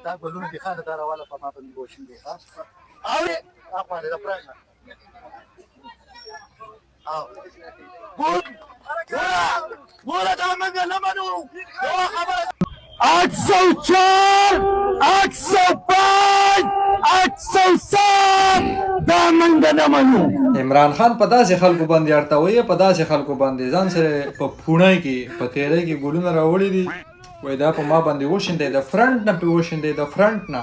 دا ګلونه دي ښه دا راواله په ما باندې وشیندې ښه اورې اخوانې دا پرېږده ګوره دا موږ نه منو یوه خبره 804 805 807 دا موږ نه منو. عمران خان په داسې خلکو باندې اړتوي په داسې خلکو باندې ځان سره په پوڼۍ کې په تیرۍ کې ګلونه راوړي دي وایي دا په ما باندې وشیندئ د فرنټ نه پې وشیندئ د فرنټ نه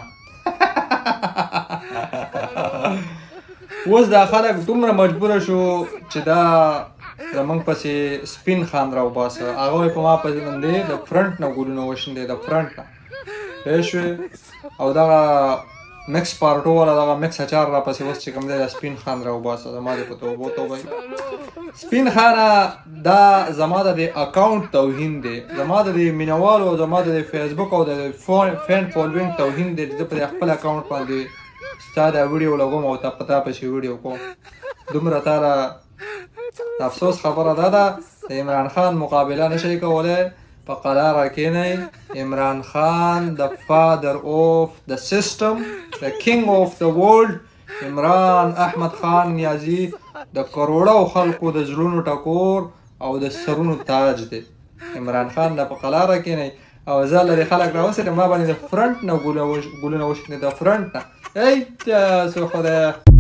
اوس دا خلک دومره مجبوره شو چې دا زمونږ پسې سپین خان راوباسه هغه وایي په ما باندې د فرنټ نه ګلونه وشیندئ د فرنټ نه پوه شوې او دغه مکس پارټو والا دغه مکس اچار را پسې اوس چې کوم دی د سپین خان راوباسه زما دې په توبو توبه سپین خانه دا زما د اکاونټ توهین دی زما د مینوالو زما د فیسبوک او د فین فالوینګ توهین دی زه په خپل اکاونټ باندې ستا دا ویډیو لګوم او ته په تا پسې ویډیو کوم دومره تاره افسوس خبره دا ده د عمران خان مقابله نشئ کولی په قلاره کښېنئ عمران خان د فادر آف د سیسټم د کینګ آف د ورلډ عمران احمد خان نیازي د کروڑو خلکو د زړونو ټکور او د سرونو تاج دی عمران خان د په قلاره کښېنئ او زه لرې خلک راوسېږي ما باندې د فرنټ نه ګلونه وشکړي د فرنټ نه ای تاسو خدایه